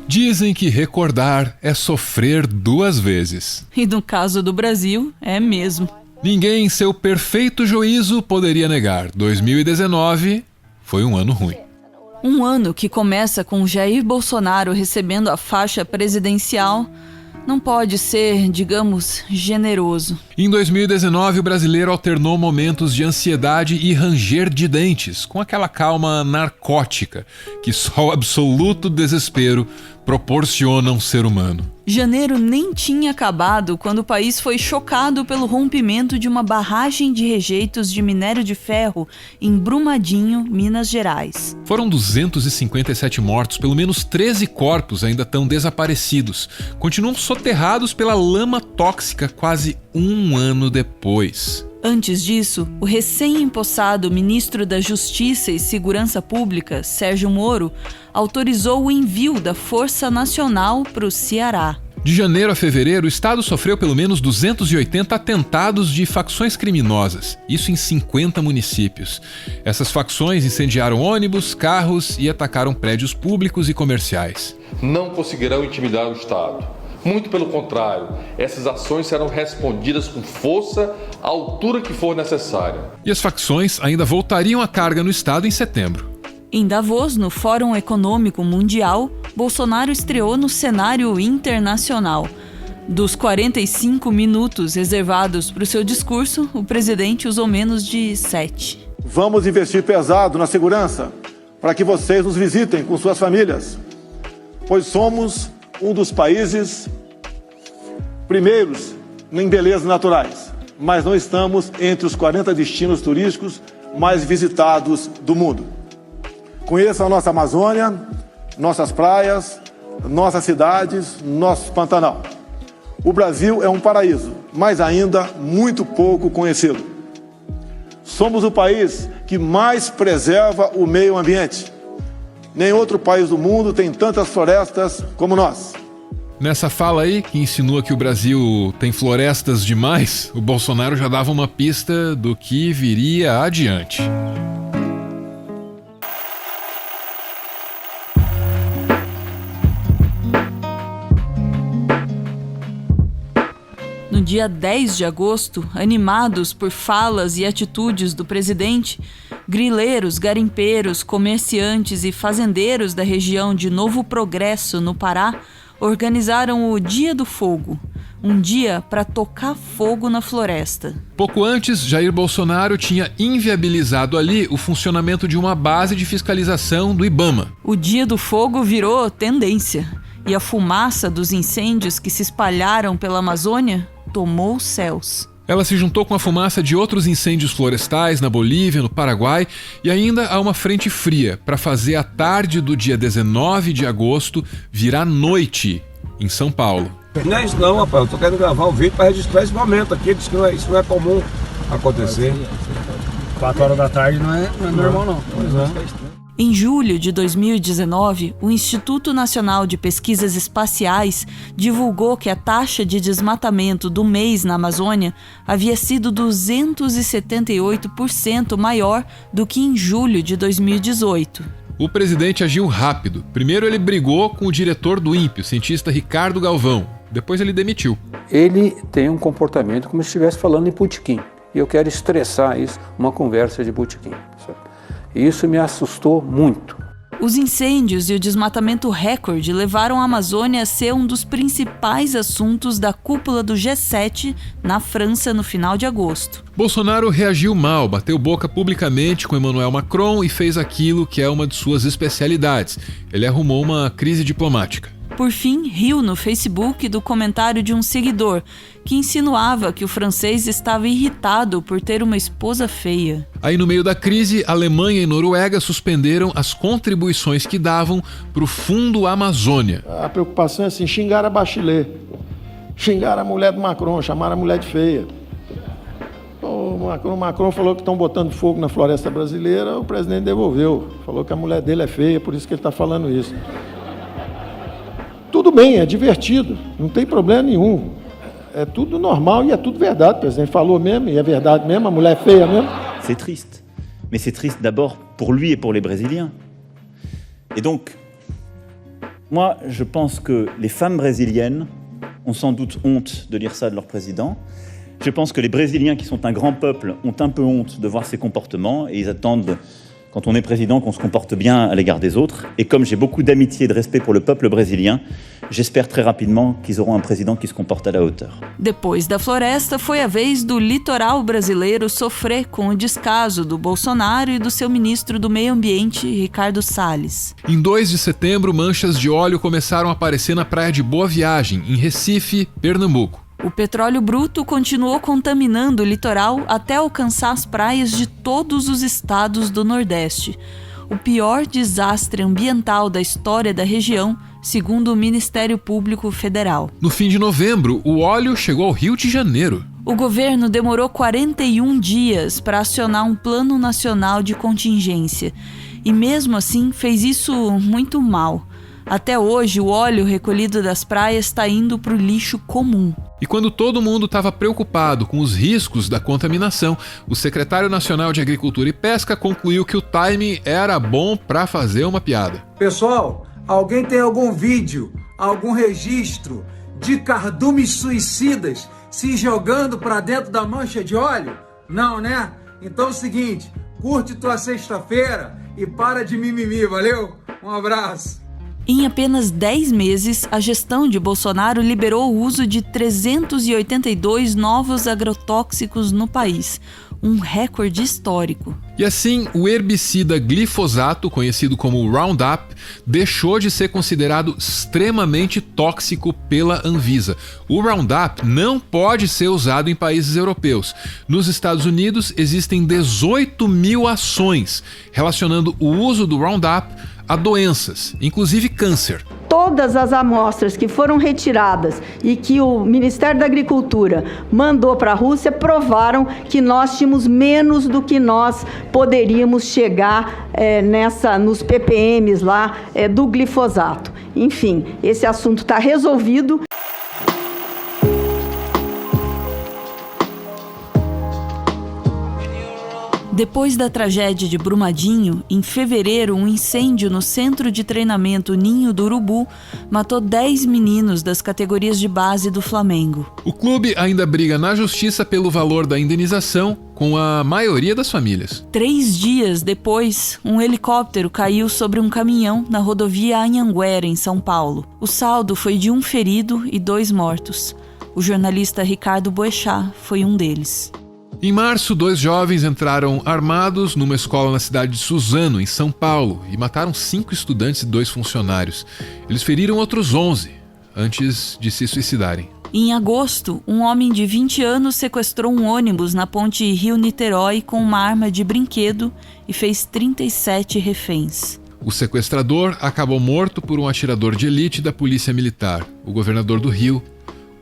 Dizem que recordar é sofrer 2 vezes. E no caso do Brasil, é mesmo. Ninguém em seu perfeito juízo poderia negar. 2019 foi um ano ruim. Um ano que começa com Jair Bolsonaro recebendo a faixa presidencial não pode ser, digamos, generoso. Em 2019, o brasileiro alternou momentos de ansiedade e ranger de dentes, com aquela calma narcótica que só o absoluto desespero proporciona a um ser humano. Janeiro nem tinha acabado quando o país foi chocado pelo rompimento de uma barragem de rejeitos de minério de ferro em Brumadinho, Minas Gerais. Foram 257 mortos, pelo menos 13 corpos ainda estão desaparecidos. Continuam soterrados pela lama tóxica quase um ano depois. Antes disso, o recém-empossado ministro da Justiça e Segurança Pública, Sérgio Moro, autorizou o envio da Força Nacional para o Ceará. De janeiro a fevereiro, o estado sofreu pelo menos 280 atentados de facções criminosas, isso em 50 municípios. Essas facções incendiaram ônibus, carros e atacaram prédios públicos e comerciais. Não conseguirão intimidar o Estado. Muito pelo contrário, essas ações serão respondidas com força à altura que for necessária. E as facções ainda voltariam à carga no estado em setembro. Em Davos, no Fórum Econômico Mundial, Bolsonaro estreou no cenário internacional. Dos 45 minutos reservados para o seu discurso, o presidente usou menos de 7. Vamos investir pesado na segurança para que vocês nos visitem com suas famílias, pois somos um dos países primeiros em belezas naturais, mas não estamos entre os 40 destinos turísticos mais visitados do mundo. Conheçam a nossa Amazônia, nossas praias, nossas cidades, nosso Pantanal. O Brasil é um paraíso, mas ainda muito pouco conhecido. Somos o país que mais preserva o meio ambiente. Nem outro país do mundo tem tantas florestas como nós. Nessa fala aí, que insinua que o Brasil tem florestas demais, o Bolsonaro já dava uma pista do que viria adiante. No dia 10 de agosto, animados por falas e atitudes do presidente, grileiros, garimpeiros, comerciantes e fazendeiros da região de Novo Progresso, no Pará, organizaram o Dia do Fogo, um dia para tocar fogo na floresta. Pouco antes, Jair Bolsonaro tinha inviabilizado ali o funcionamento de uma base de fiscalização do IBAMA. O Dia do Fogo virou tendência, e a fumaça dos incêndios que se espalharam pela Amazônia tomou os céus. Ela se juntou com a fumaça de outros incêndios florestais na Bolívia, no Paraguai, e ainda há uma frente fria para fazer a tarde do dia 19 de agosto virar noite em São Paulo. Não é isso não, rapaz. Eu tô querendo gravar um vídeo para registrar esse momento aqui. Diz que isso não é comum acontecer. 4 horas da tarde não é normal não. Pois é. Em julho de 2019, o Instituto Nacional de Pesquisas Espaciais divulgou que a taxa de desmatamento do mês na Amazônia havia sido 278% maior do que em julho de 2018. O presidente agiu rápido. Primeiro ele brigou com o diretor do INPE, o cientista Ricardo Galvão. Depois ele demitiu. Ele tem um comportamento como se estivesse falando em botequim. E eu quero estressar isso, uma conversa de botequim. Certo? Isso me assustou muito. Os incêndios e o desmatamento recorde levaram a Amazônia a ser um dos principais assuntos da cúpula do G7 na França no final de agosto. Bolsonaro reagiu mal, bateu boca publicamente com Emmanuel Macron e fez aquilo que é uma de suas especialidades. Ele arrumou uma crise diplomática. Por fim, riu no Facebook do comentário de um seguidor que insinuava que o francês estava irritado por ter uma esposa feia. Aí, no meio da crise, Alemanha e Noruega suspenderam as contribuições que davam para o Fundo Amazônia. A preocupação é assim, xingar a Bachelet, xingar a mulher do Macron, chamar a mulher de feia. O Macron falou que estão botando fogo na floresta brasileira, o presidente devolveu. Falou que a mulher dele é feia, por isso que ele está falando isso. Tudo bem, é divertido, não tem problema nenhum. É tudo normal e é tudo verdade. O presidente falou mesmo, e é verdade mesmo, a mulher é feia mesmo. c'est triste. Mais c'est triste d'abord pour lui et pour les Brésiliens. Et donc, moi, je pense que les femmes brésiliennes ont sans doute honte de lire ça de leur président. Je pense que les Brésiliens, qui sont un grand peuple, ont un peu honte de voir ces comportements et ils attendent, quand on est président, qu'on se comporte bien à l'égard des autres. Et comme j'ai beaucoup d'amitié et de respect pour le peuple brésilien, j'espère très rapidement qu'ils auront un président qui se comporte à la hauteur. Depois da floresta, foi a vez do litoral brasileiro sofrer com o descaso do Bolsonaro e do seu ministro do Meio Ambiente, Ricardo Salles. Em 2 de setembro, manchas de óleo começaram a aparecer na praia de Boa Viagem, em Recife, Pernambuco. O petróleo bruto continuou contaminando o litoral até alcançar as praias de todos os estados do Nordeste. O pior desastre ambiental da história da região, segundo o Ministério Público Federal. No fim de novembro, o óleo chegou ao Rio de Janeiro. O governo demorou 41 dias para acionar um plano nacional de contingência. E mesmo assim fez isso muito mal. Até hoje, o óleo recolhido das praias está indo para o lixo comum. E quando todo mundo estava preocupado com os riscos da contaminação, o secretário nacional de Agricultura e Pesca concluiu que o timing era bom para fazer uma piada. Pessoal, alguém tem algum vídeo, algum registro de cardumes suicidas se jogando para dentro da mancha de óleo? Não, né? Então é o seguinte, curte tua sexta-feira e para de mimimi, valeu? Um abraço. Em apenas 10 meses, a gestão de Bolsonaro liberou o uso de 382 novos agrotóxicos no país, um recorde histórico. E assim, o herbicida glifosato, conhecido como Roundup, deixou de ser considerado extremamente tóxico pela Anvisa. O Roundup não pode ser usado em países europeus. Nos Estados Unidos, existem 18 mil ações relacionando o uso do Roundup a doenças, inclusive câncer. Todas as amostras que foram retiradas e que o Ministério da Agricultura mandou para a Rússia provaram que nós tínhamos menos do que nós poderíamos chegar nos ppms lá do glifosato. Enfim, esse assunto está resolvido. Depois da tragédia de Brumadinho, em fevereiro, um incêndio no centro de treinamento Ninho do Urubu matou 10 meninos das categorias de base do Flamengo. O clube ainda briga na justiça pelo valor da indenização com a maioria das famílias. 3 dias depois, um helicóptero caiu sobre um caminhão na rodovia Anhanguera, em São Paulo. O saldo foi de 1 ferido e 2 mortos. O jornalista Ricardo Boechat foi um deles. Em março, 2 jovens entraram armados numa escola na cidade de Suzano, em São Paulo, e mataram 5 estudantes e 2 funcionários. Eles feriram outros 11 antes de se suicidarem. Em agosto, um homem de 20 anos sequestrou um ônibus na ponte Rio-Niterói com uma arma de brinquedo e fez 37 reféns. O sequestrador acabou morto por um atirador de elite da Polícia Militar. O governador do Rio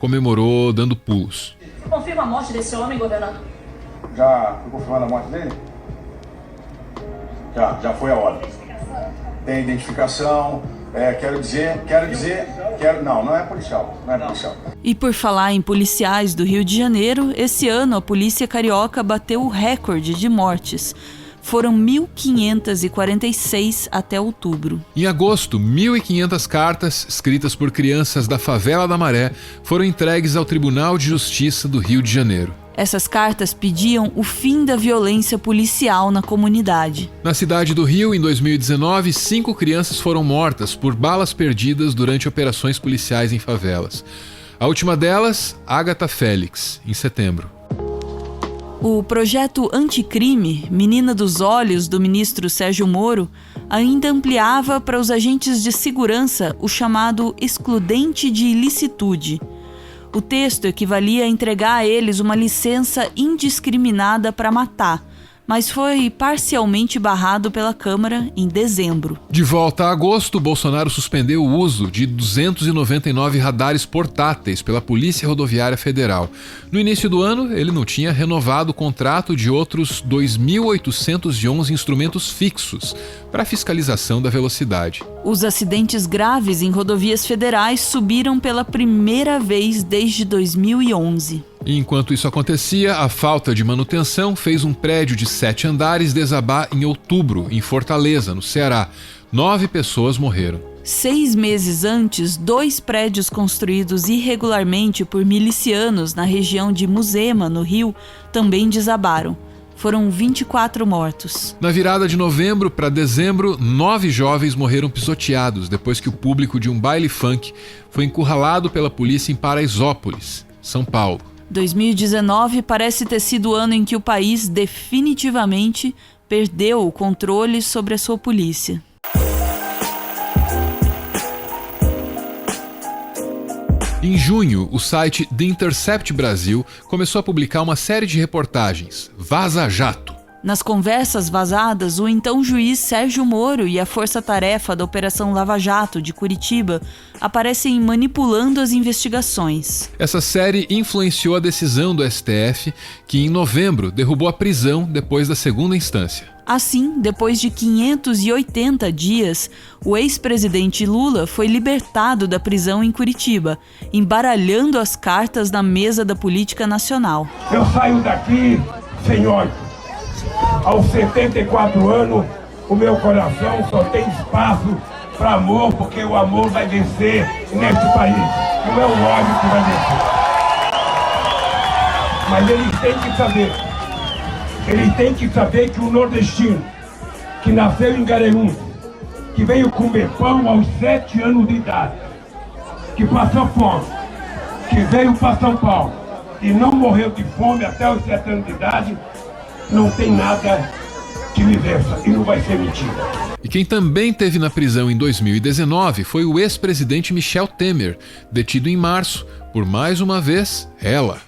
comemorou dando pulos. Você confirma a morte desse homem, governador? Já foi confirmada a morte dele? Já foi a ordem. Tem identificação, não é policial, E por falar em policiais do Rio de Janeiro, esse ano a polícia carioca bateu o recorde de mortes. Foram 1.546 até outubro. Em agosto, 1.500 cartas escritas por crianças da Favela da Maré foram entregues ao Tribunal de Justiça do Rio de Janeiro. Essas cartas pediam o fim da violência policial na comunidade. Na cidade do Rio, em 2019, 5 crianças foram mortas por balas perdidas durante operações policiais em favelas. A última delas, Agatha Félix, em setembro. O projeto Anticrime, Menina dos Olhos, do ministro Sérgio Moro, ainda ampliava para os agentes de segurança o chamado excludente de ilicitude. O texto equivalia a entregar a eles uma licença indiscriminada para matar, mas foi parcialmente barrado pela Câmara em dezembro. De volta a agosto, Bolsonaro suspendeu o uso de 299 radares portáteis pela Polícia Rodoviária Federal. No início do ano, ele não tinha renovado o contrato de outros 2.811 instrumentos fixos para fiscalização da velocidade. Os acidentes graves em rodovias federais subiram pela primeira vez desde 2011. E enquanto isso acontecia, a falta de manutenção fez um prédio de 7 andares desabar em outubro, em Fortaleza, no Ceará. 9 pessoas morreram. 6 meses antes, 2 prédios construídos irregularmente por milicianos na região de Muzema, no Rio, também desabaram. Foram 24 mortos. Na virada de novembro para dezembro, 9 jovens morreram pisoteados depois que o público de um baile funk foi encurralado pela polícia em Paraisópolis, São Paulo. 2019 parece ter sido o ano em que o país definitivamente perdeu o controle sobre a sua polícia. Em junho, o site The Intercept Brasil começou a publicar uma série de reportagens, Vaza Jato. Nas conversas vazadas, o então juiz Sérgio Moro e a força-tarefa da Operação Lava Jato de Curitiba aparecem manipulando as investigações. Essa série influenciou a decisão do STF, que em novembro derrubou a prisão depois da segunda instância. Assim, depois de 580 dias, o ex-presidente Lula foi libertado da prisão em Curitiba, embaralhando as cartas na mesa da política nacional. Eu saio daqui, senhor. Aos 74 anos, o meu coração só tem espaço para amor, porque o amor vai vencer neste país. Não é o ódio que vai vencer. Mas eles têm que saber. Ele tem que saber que o nordestino, que nasceu em Garanhuns, que veio comer pão aos 7 anos de idade, que passou fome, que veio para São Paulo e não morreu de fome até os 7 anos de idade, não tem nada que lhe vença e não vai ser mentira. E quem também teve na prisão em 2019 foi o ex-presidente Michel Temer, detido em março por mais uma vez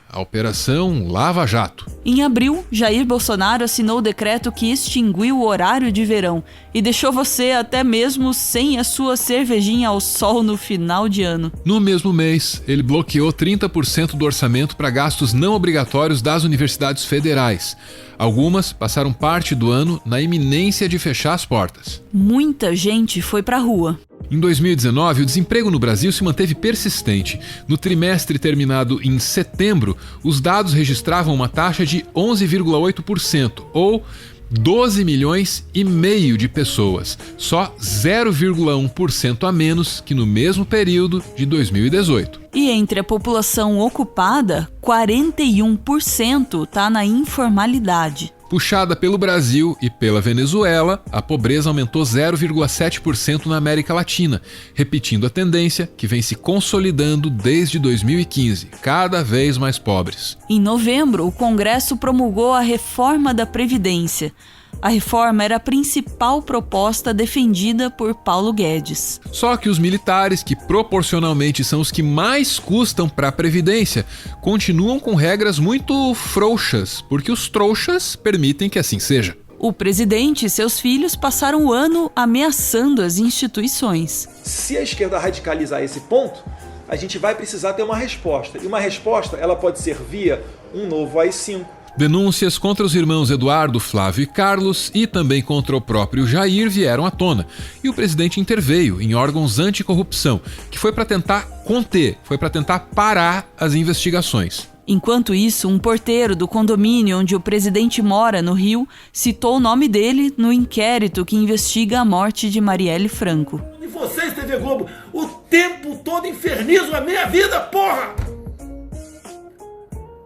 a Operação Lava Jato. Em abril, Jair Bolsonaro assinou o decreto que extinguiu o horário de verão e deixou você até mesmo sem a sua cervejinha ao sol no final de ano. No mesmo mês, ele bloqueou 30% do orçamento para gastos não obrigatórios das universidades federais. Algumas passaram parte do ano na iminência de fechar as portas. Muita gente foi para a rua. Em 2019, o desemprego no Brasil se manteve persistente. No trimestre terminado em setembro, os dados registravam uma taxa de 11,8%, ou 12 milhões e meio de pessoas, só 0,1% a menos que no mesmo período de 2018. E entre a população ocupada, 41% está na informalidade. Puxada pelo Brasil e pela Venezuela, a pobreza aumentou 0,7% na América Latina, repetindo a tendência que vem se consolidando desde 2015, cada vez mais pobres. Em novembro, o Congresso promulgou a reforma da Previdência. A reforma era a principal proposta defendida por Paulo Guedes. Só que os militares, que proporcionalmente são os que mais custam para a Previdência, continuam com regras muito frouxas, porque os trouxas permitem que assim seja. O presidente e seus filhos passaram o ano ameaçando as instituições. Se a esquerda radicalizar esse ponto, a gente vai precisar ter uma resposta. E uma resposta, ela pode ser via um novo AI-5. Denúncias contra os irmãos Eduardo, Flávio e Carlos e também contra o próprio Jair vieram à tona. E o presidente interveio em órgãos anticorrupção, que foi para tentar conter, foi para tentar parar as investigações. Enquanto isso, um porteiro do condomínio onde o presidente mora, no Rio, citou o nome dele no inquérito que investiga a morte de Marielle Franco. E vocês, TV Globo, o tempo todo infernizam a minha vida, porra!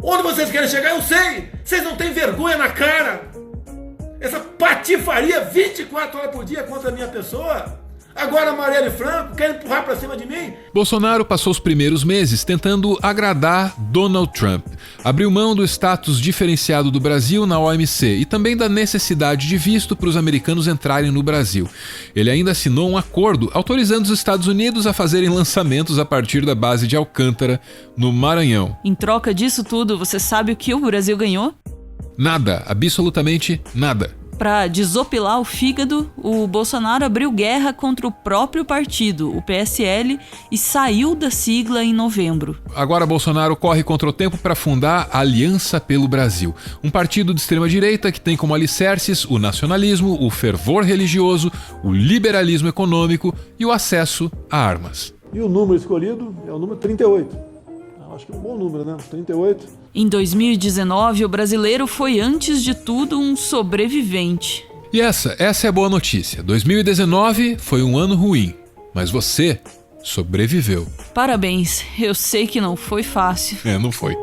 Onde vocês querem chegar, eu sei! Vocês não têm vergonha na cara! Essa patifaria 24 horas por dia contra a minha pessoa! Agora a Marielle Franco quer empurrar pra cima de mim? Bolsonaro passou os primeiros meses tentando agradar Donald Trump. Abriu mão do status diferenciado do Brasil na OMC e também da necessidade de visto para os americanos entrarem no Brasil. Ele ainda assinou um acordo autorizando os Estados Unidos a fazerem lançamentos a partir da base de Alcântara, no Maranhão. Em troca disso tudo, você sabe o que o Brasil ganhou? Nada, absolutamente nada. Para desopilar o fígado, o Bolsonaro abriu guerra contra o próprio partido, o PSL, e saiu da sigla em novembro. Agora Bolsonaro corre contra o tempo para fundar a Aliança pelo Brasil, um partido de extrema-direita que tem como alicerces o nacionalismo, o fervor religioso, o liberalismo econômico e o acesso a armas. E o número escolhido é o número 38. Acho que é um bom número, né? 38. Em 2019, o brasileiro foi, antes de tudo, um sobrevivente. E essa é a boa notícia. 2019 foi um ano ruim, mas você sobreviveu. Parabéns, eu sei que não foi fácil. Não foi.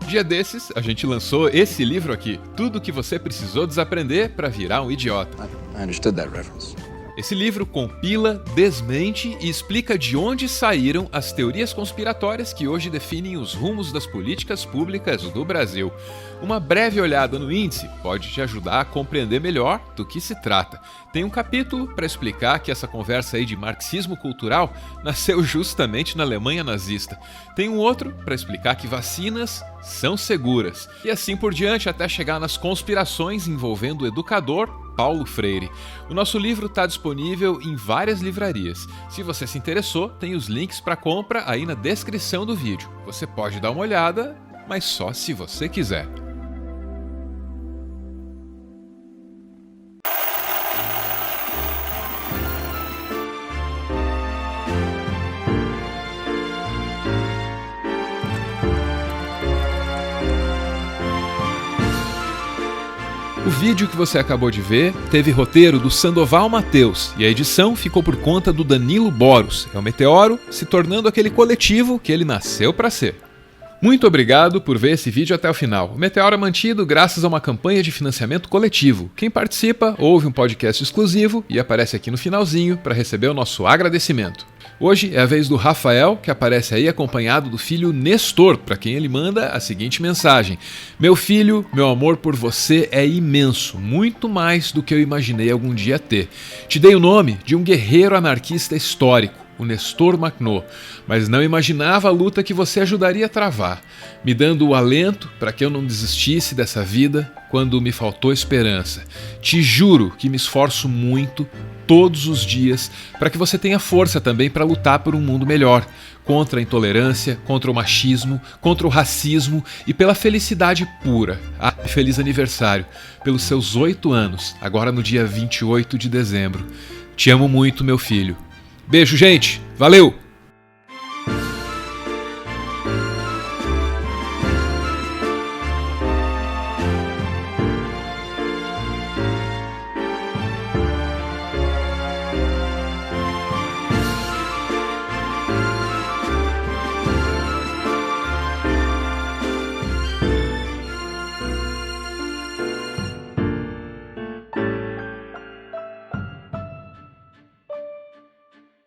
Dia desses, a gente lançou esse livro aqui, Tudo o que você precisou desaprender para virar um idiota. I understood that reference. Esse livro compila, desmente e explica de onde saíram as teorias conspiratórias que hoje definem os rumos das políticas públicas do Brasil. Uma breve olhada no índice pode te ajudar a compreender melhor do que se trata. Tem um capítulo para explicar que essa conversa aí de marxismo cultural nasceu justamente na Alemanha nazista. Tem um outro para explicar que vacinas são seguras. E assim por diante até chegar nas conspirações envolvendo o educador Paulo Freire. O nosso livro está disponível em várias livrarias. Se você se interessou, tem os links para compra aí na descrição do vídeo. Você pode dar uma olhada, mas só se você quiser. O vídeo que você acabou de ver teve roteiro do Sandoval Mateus e a edição ficou por conta do Danilo Boros. É o Meteoro se tornando aquele coletivo que ele nasceu para ser. Muito obrigado por ver esse vídeo até o final. O Meteoro é mantido graças a uma campanha de financiamento coletivo. Quem participa ouve um podcast exclusivo e aparece aqui no finalzinho para receber o nosso agradecimento. Hoje é a vez do Rafael, que aparece aí acompanhado do filho Nestor, para quem ele manda a seguinte mensagem: Meu filho, meu amor por você é imenso, muito mais do que eu imaginei algum dia ter. Te dei o nome de um guerreiro anarquista histórico, o Nestor Makhno, mas não imaginava a luta que você ajudaria a travar, me dando o alento para que eu não desistisse dessa vida quando me faltou esperança. Te juro que me esforço muito todos os dias para que você tenha força também para lutar por um mundo melhor, contra a intolerância, contra o machismo, contra o racismo e pela felicidade pura. Feliz aniversário, pelos seus 8 anos, agora no dia 28 de dezembro. Te amo muito, meu filho. Beijo, gente. Valeu!